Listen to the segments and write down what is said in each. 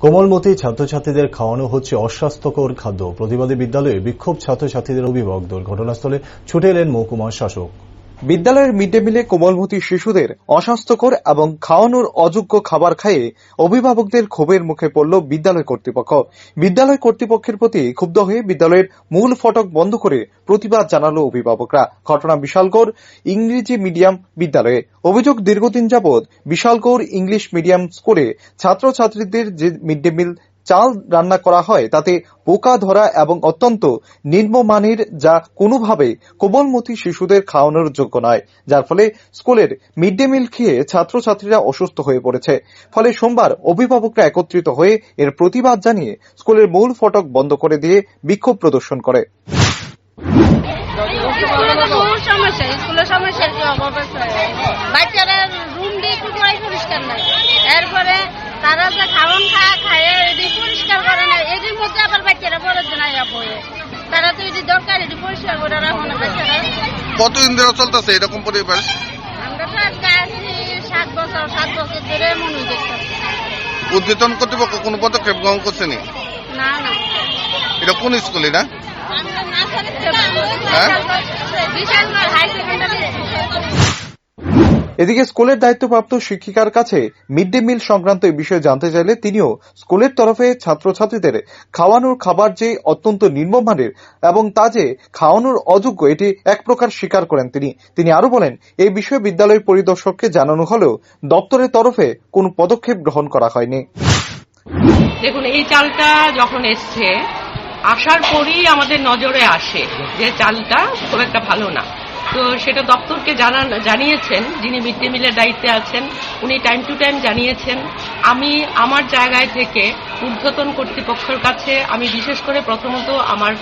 কোমলমতি ছাত্রছাত্রীদের খাওয়ানো হচ্ছে অস্বাস্থ্যকর খাদ্য। প্রতিবাদী বিদ্যালয়ে বিক্ষোভ ছাত্রছাত্রীদের অভিভাবকদের। ঘটনাস্থলে ছুটে এলেন মহকুমা শাসক। বিদ্যালয়ের মিড ডে মিলে কোমলমতি শিশুদের অস্বাস্থ্যকর এবং খাওয়ানোর অযোগ্য খাবার খাইয়ে অভিভাবকদের ক্ষোভের মুখে পড়ল বিদ্যালয় কর্তৃপক্ষ। বিদ্যালয় কর্তৃপক্ষের প্রতি ক্ষুব্ধ হয়ে বিদ্যালয়ের মূল ফটক বন্ধ করে প্রতিবাদ জানালো অভিভাবকরা। ঘটনা বিশালগড় ইংরেজি মিডিয়াম বিদ্যালয়ে। অভিযোগ, দীর্ঘদিন যাবৎ বিশালগড় ইংলিশ মিডিয়াম স্কুলে ছাত্রছাত্রীদের যে মিড ডে মিল চাল রান্না করা হয় তাতে পোকা ধরা এবং অত্যন্ত নিম্নমানের, যা কোনোভাবে কোমলমতি শিশুদের খাওয়ানোর যোগ্য নয়, যার ফলে স্কুলের মিড ডে মিল খেয়ে ছাত্রছাত্রীরা অসুস্থ হয়ে পড়েছে। ফলে সোমবার অভিভাবকরা একত্রিত হয়ে এর প্রতিবাদ জানিয়ে স্কুলের মূল ফটক বন্ধ করে দিয়ে বিক্ষোভ প্রদর্শন করে। তারা যে খাওয়ান খায় এটি পরিষ্কার করে না, এটির মধ্যে আবার বাচ্চারা পরের দিন আয়া পড়ে। তারা তো এটি দরকার, এটি পরিষ্কার করে রাখো না বাচ্চারা। কতদিন ধরে চলতেছে এরকম পরিবেশ? আমরা তো আজকে আছি 7 বছর ধরে মনে দেখতেছি। উদ্বোধন কর্তৃপক্ষ কোনো পদক্ষেপ গ্রহণ করছে নি? না। এটা কোন স্কুলে না? Bishalgarh high secondary. এদিকে স্কুলের দায়িত্বপ্রাপ্ত শিক্ষিকার কাছে মিড ডে মিল সংক্রান্ত এই বিষয়ে জানতে চাইলে তিনিও স্কুলের তরফে ছাত্রছাত্রীদের খাওয়ানোর খাবার যে অত্যন্ত নিম্নমানের এবং তা যে খাওয়ানোর অযোগ্য, এটি এক প্রকার স্বীকার করেন তিনি আরো বলেন, এই বিষয়ে বিদ্যালয়ের পরিদর্শককে জানানো হলেও দপ্তরের তরফে কোনো পদক্ষেপ গ্রহণ করা হয়নি। দেখুন, এই চালটা যখন এসছে, আসার পরই আমাদের নজরে আসে যে চালটা খুব একটা ভালো না। তো সেটা দপ্তরকে জানিয়েছেন, যিনি মিড ডে মিলের দায়িত্বে আছেন, উনি টাইম টু টাইম জানিয়েছেন। আমি আমার জায়গায় থেকে ঊর্ধ্বতন কর্তৃপক্ষের কাছে আমি বিশেষ করে প্রথমত আমার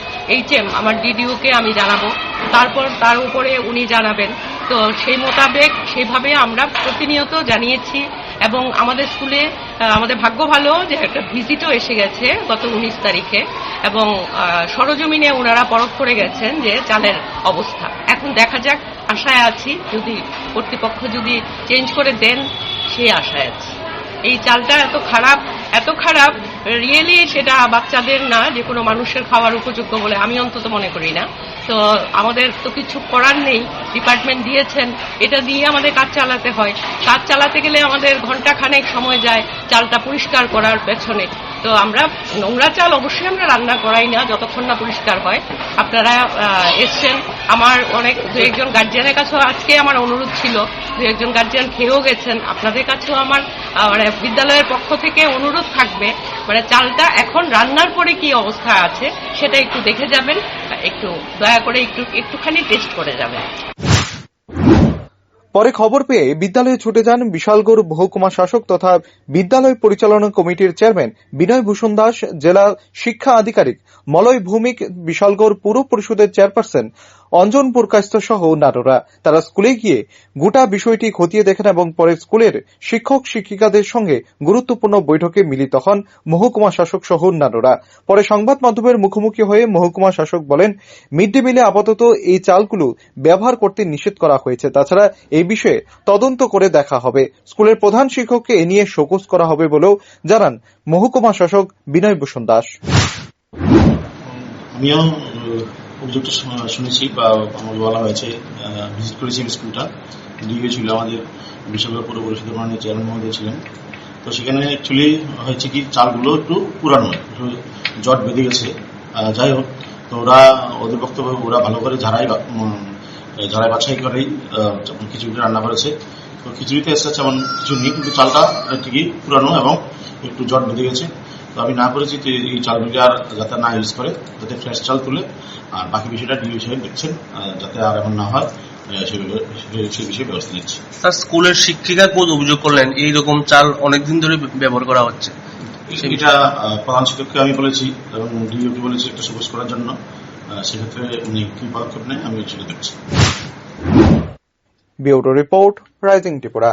HM, আমার DDO-কে আমি জানাবো, তারপর তার উপরে উনি জানাবেন। তো সেই মোতাবেক সেভাবে আমরা প্রতিনিয়ত জানিয়েছি এবং আমাদের স্কুলে আমাদের ভাগ্য ভালো যে একটা ভিজিটও এসে গেছে গত 19 তারিখে এবং সরজমিনে ওনারা পরখ করে গেছেন যে চালের অবস্থা। এখন দেখা যাক, আশায় আছি যদি কর্তৃপক্ষ যদি চেঞ্জ করে দেন, সেই আশায় আছি। এই চালটা এত খারাপ রিয়েলি সেটা বাচ্চাদের না, যে কোনো মানুষের খাওয়ার উপযোগ্য বলে আমি অন্তত মনে করি না। তো আমাদের তো কিছু করার নেই, ডিপার্টমেন্ট দিয়েছেন, এটা দিয়ে আমাদের কাজ চালাতে হয়। কাজ চালাতে গেলে আমাদের ঘন্টাখানেক সময় যায় চালটা পরিষ্কার করার পেছনে। তো আমরা নোংরা চাল অবশ্যই আমরা রান্না করাই না যতক্ষণ না পরিষ্কার হয়। আপনারা এসছেন, আমার দু একজন গার্জিয়ানের কাছেও আজকে আমার অনুরোধ ছিল, দু একজন গার্জিয়ান খেয়েও গেছেন। আপনাদের কাছেও আমার বিদ্যালয়ের পক্ষ থেকে অনুরোধ থাকবে, চালটা এখন রান্নার পরে কি অবস্থা আছে সেটা একটু দেখে যাবেন, একটু দয়া করে একটুখানি টেস্ট করে যাবেন। পরে খবর পেয়ে বিদ্যালয়ে ছুটে যান বিশালগড় মহকুমা শাসক তথা বিদ্যালয় পরিচালনা কমিটির চেয়ারম্যান বিনয় ভূষণ দাস, জেলা শিক্ষা আধিকারিক মলয় ভৌমিক, বিশালগড় পুর পরিষদের চেয়ারপারসন অঞ্জন পুরকায়স্থ সহ অন্যান্যরা। তারা স্কুলে গিয়ে গোটা বিষয়টি খতিয়ে দেখেন এবং পরে স্কুলের শিক্ষক শিক্ষিকাদের সঙ্গে গুরুত্বপূর্ণ বৈঠকে মিলিত হন মহকুমা শাসক সহ অন্যান্যরা। পরে সংবাদ মাধ্যমের মুখোমুখি হয়ে মহকুমা শাসক বলেন, মিড ডে মিলে আপাতত এই চালগুলো ব্যবহার করতে নিষেধ করা হয়েছে। তাছাড়া এই বিষয়ে তদন্ত করে দেখা হবে। স্কুলের প্রধান শিক্ষককে এ নিয়ে শোকজ করা হবে বলেও জানান মহকুমা শাসক বিনয় ভূষণ দাস। আমিও অভিযোগটা শুনেছি বা আমাকে বলা হয়েছে, ভিজিট করেছি স্কুলটা। ডিও ছিল আমাদের বিশালগড় পৌর পরিষদের মাননীয় চেয়ারম্যান মহোদয় ছিলেন। তো সেখানে অ্যাকচুয়ালি হয়েছে কি, চালগুলো একটু পুরানো, একটু জট বেঁধে গেছে। যাই হোক, তো ওদের বক্তব্য, ওরা ভালো করে ঝাড়াই বাছাই করেই খিচুড়িটা রান্না করেছে। তো খিচুড়িতে এসে এমন কিছু নেই, কিন্তু চালটা ঠিকই পুরানো এবং একটু জট বেঁধে গেছে। তো আমি না করেছি যে এই চালগুলি আর যাতে না ইউজ করে, যাতে ফ্রেশ চাল তুলে, আর বাকি বিষয়টা ডিও সাহেব দেখছেন যাতে আর এমন না হয়, সেই বিষয়ে ব্যবস্থা নিচ্ছে। স্যার, স্কুলের শিক্ষিকা অভিযোগ করলেন এইরকম চাল অনেকদিন ধরে ব্যবহার করা হচ্ছে। এটা প্রধান শিক্ষককে আমি বলেছি এবং ডিওকে বলেছি একটা সুপারিশ করার জন্য। সেক্ষেত্রে উনি কি পদক্ষেপ নেয় আমি সেটা দেখছি। Bureau report, rising Tripura.